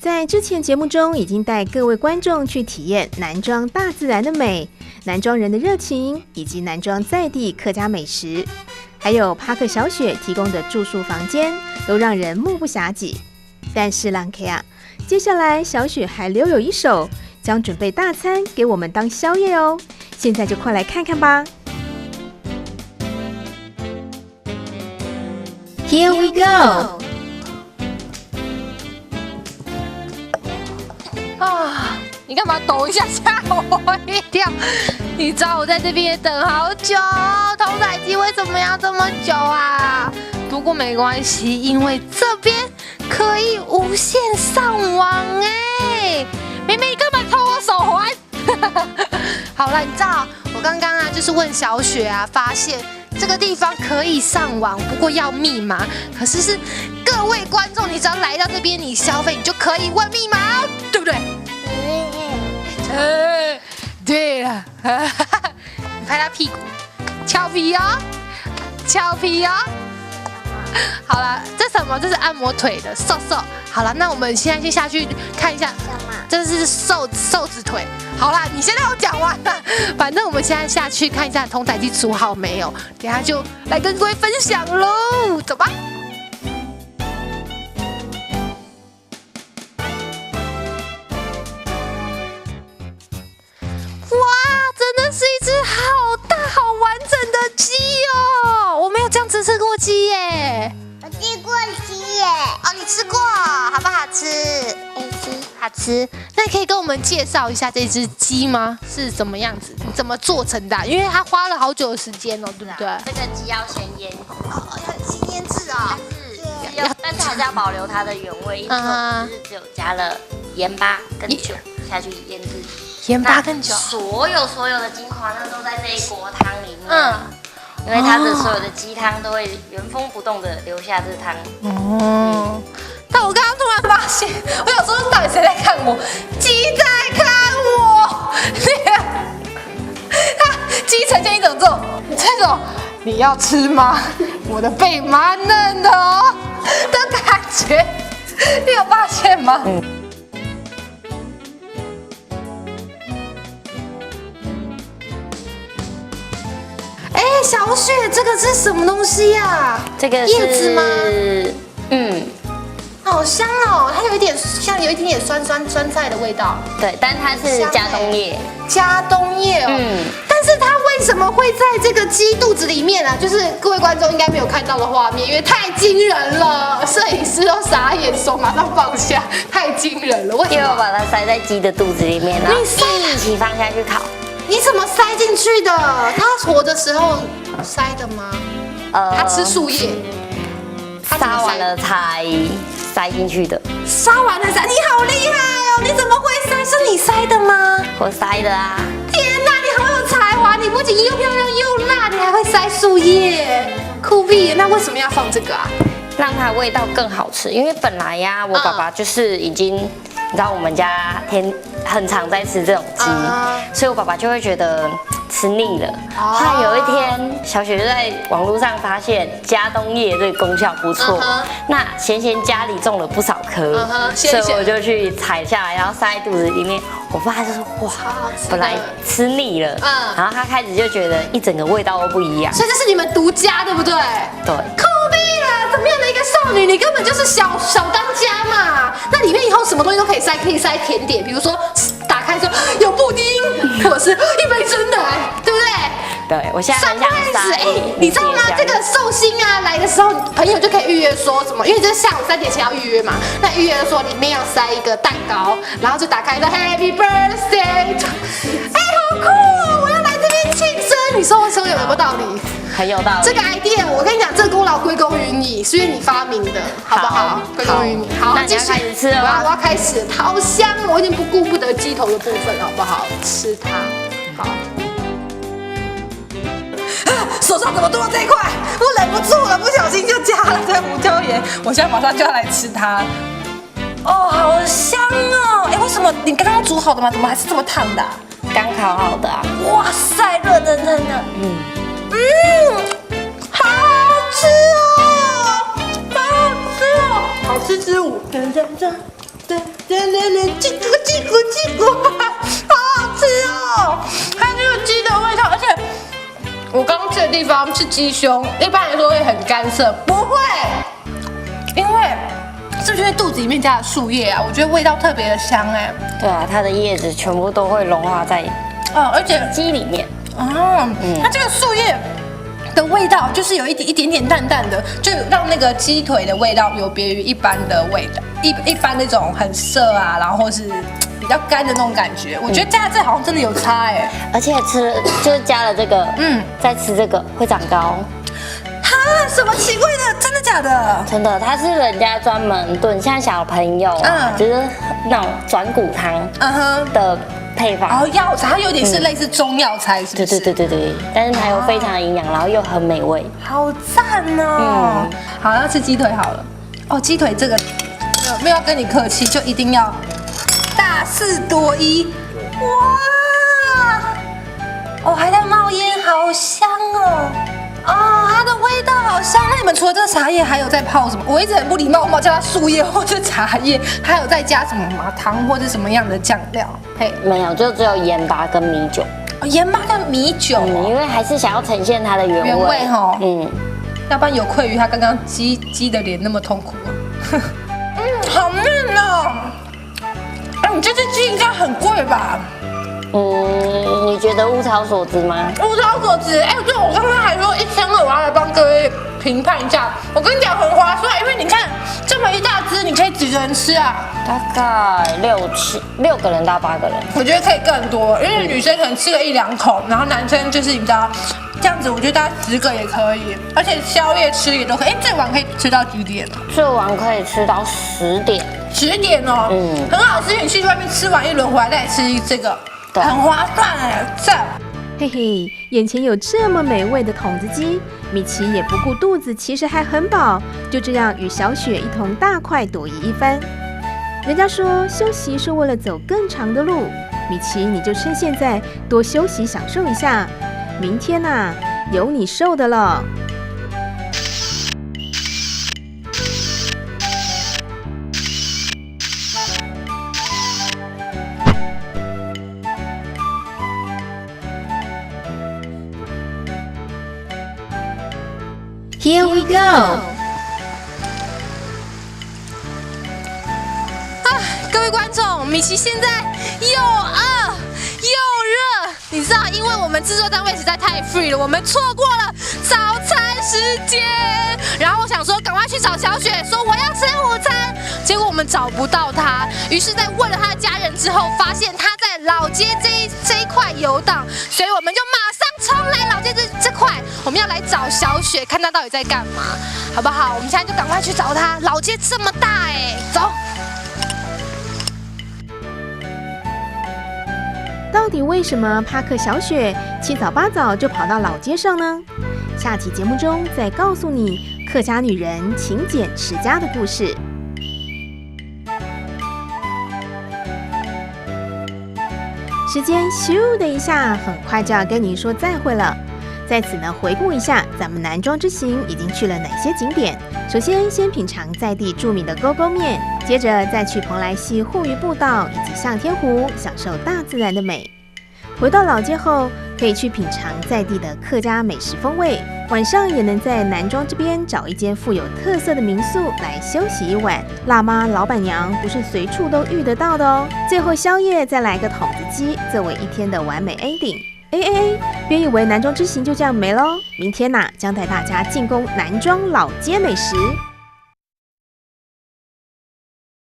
在之前节目中已经带各位观众去体验南庄大自然的美、南庄人的热情，以及南庄在地客家美食，还有帕克小雪提供的住宿房间，都让人目不暇接。但是浪 K 啊，接下来小雪还留有一手，将准备大餐给我们当宵夜哦。现在就快来看看吧。Here we go。你干嘛抖一下吓我一跳？你知道我在这边也等好久，头载机为什么要这么久啊？不过没关系，因为这边可以无线上网哎。妹妹，你干嘛偷我手环？好了，你知道我刚刚就是问小雪发现这个地方可以上网，不过要密码。可是各位观众，你只要来到这边，你消费你就可以问密码，对不对？对了，你拍他屁股，俏皮哦，俏皮哦。好了，这什么？这是按摩腿的瘦瘦。好了，那我们现在先下去看一下，这是瘦子腿。好啦，你先让我讲完了。反正我们现在下去看一下同载机煮好没有，等下就来跟各位分享喽。走吧。是一只好大好完整的鸡哦！我没有这样子吃过鸡耶。我吃过鸡耶。哦，你吃过，好不好吃？好吃。那你可以跟我们介绍一下这只鸡吗？是什么样子？怎么做成的？因为它花了好久的时间哦，对不对？这个鸡要先腌，要先腌制啊。但是还是要保留它的原味，因为就是只有加了盐巴跟酒下去腌制。盐巴跟酒，所有的精华呢都在这一锅汤里面。因为它的所有的鸡汤都会原封不动的留下这汤。但我刚刚突然发现，我有时候到底谁在看我？鸡在看我。鸡呈现一种这种你要吃吗？我的背蛮嫩的哦的感觉，你有发现吗？小雪，这个是什么东西呀？这个叶子吗？好香哦，它有一点点酸菜的味道。对，但它是加冬叶。加冬叶哦。但是它为什么会在这个鸡肚子里面啊？就是各位观众应该没有看到的画面，因为太惊人了，摄影师都傻眼，手马上放下，太惊人了。为什么？因为我把它塞在鸡的肚子里面，然后一起放下去烤。你怎么塞进去的？它活的时候塞的吗？它吃树叶，杀完了才塞进去的。杀完了塞，你好厉害哦！你怎么会塞？是你塞的吗？我塞的啊！天哪，你好有才华！你不仅又漂亮又辣，你还会塞树叶，酷毙！那为什么要放这个啊？让它味道更好吃。因为本来我爸爸就是已经，你知道我们家很常在吃这种鸡，所以我爸爸就会觉得吃腻了。后来有一天，小雪就在网络上发现加冬叶这个功效不错，那咸家里种了不少颗，所以我就去采下来，然后塞在肚子里面。我爸就说哇，本来吃腻了，然后他开始就觉得一整个味道都不一样。所以这是你们独家，对不对？对。酷毙了！怎么样的一个少女，你根本就是小当家嘛。那里面以后什么东西都可以塞，可以塞甜点，比如说打开说有布丁，或者是一杯真奶，对不对？对，我现在很想塞。你知道吗？这个寿星来的时候，朋友就可以预约说什么，因为这是下午3点前要预约嘛。那预约说里面要塞一个蛋糕，然后就打开说 Happy Birthday， 好酷哦！我要来这边庆生。你说我说有没有道理？很有道理。这个 idea 我跟你讲，这个功劳归功于你，是因为你发明的，好不好？归功于你。好，那你要开始吃了吗？我要开始，好香！我已经不顾不得鸡头的部分，好不好？吃它，好。手上怎么多了这一块？我忍不住了，不小心就加了这胡椒盐。我现在马上就要来吃它。哦，好香哦！为什么你刚刚煮好的吗？怎么还是这么烫的？刚烤好的啊！哇塞，热腾腾的。好好吃哦，好好吃哦，好吃之舞。叽咕，好好吃哦！还有这个鸡的味道，而且我刚刚吃的地方是鸡胸，一般来说会很干涩，不会，因为是不是因为肚子里面加了树叶啊？我觉得味道特别的香哎。对啊，它的叶子全部都会融化在而且鸡里面。它这个树叶的味道就是有一点点淡淡的，就让那个鸡腿的味道有别于一般的味道，一般那种很涩啊，然后或是比较干的那种感觉。我觉得加这好像真的有差哎，而且就是加了这个，再吃这个会长高。什么奇怪的？真的假的？真的，它是人家专门炖，像小朋友就是那种转骨汤的配方。药材，它有点是类似中药材，是不是？对，但是它又非常营养，然后又很美味，好赞哦！好，要吃鸡腿好了。鸡腿这个没有要跟你客气，就一定要大4朵1。哇！还在冒烟，好香哦！它的味道好香。那你们除了这个茶叶，还有在泡什么？我一直很不礼貌，我叫它树叶或者茶叶，还有在加什么吗？糖或者什么样的酱料？没有，就只有盐巴跟米酒。盐巴跟米酒，因为还是想要呈现它的原味哈。要不然有愧于他刚刚鸡的脸那么痛苦啊。好嫩哦！你这只鸡应该很贵吧？你觉得物超所值吗？物超所值，对，我刚刚还说1200，我要来帮各位评判一下。我跟你讲很划算，因为你看这么一大只，你可以几个人吃啊？大概6个人到8个人。我觉得可以更多，因为女生可能吃个1、2口，然后男生就是你知道这样子，我觉得大概10个也可以，而且宵夜吃也都可以。这碗可以吃到几点啊？这碗可以吃到10点。10点哦，很好吃。你去外面吃完一轮回来再吃这个。很划算哎，赞！嘿嘿，眼前有这么美味的筒子鸡，米奇也不顾肚子，其实还很饱，就这样与小雪一同大快朵颐一番。人家说休息是为了走更长的路，米奇你就趁现在多休息享受一下，明天啊有你受的了。Here we go！ 各位观众，米奇现在又饿又热，你知道，因为我们制作单位实在太 free 了，我们错过了早餐时间。然后我想说，赶快去找小雪，说我要吃午餐。结果我们找不到她，于是，在问了她的家人之后，发现她在老街这一块游荡，所以我们就马上冲来老街这块，我们要来找小雪，看她到底在干嘛，好不好？我们现在就赶快去找她。老街这么大走。到底为什么帕克小雪七早八早就跑到老街上呢？下期节目中再告诉你客家女人勤俭持家的故事。时间咻的一下，很快就要跟您说再会了。在此呢，回顾一下咱们南庄之行已经去了哪些景点。首先，先品尝在地著名的勾勾面，接着再去蓬莱溪护渔步道以及向天湖，享受大自然的美。回到老街后，可以去品尝在地的客家美食风味。晚上也能在南庄这边找一间富有特色的民宿来休息一晚。辣妈老板娘不是随处都遇得到的哦。最后宵夜再来个筒子鸡，作为一天的完美 ending。别以为南庄之行就这样没喽，明天将带大家进攻南庄老街美食。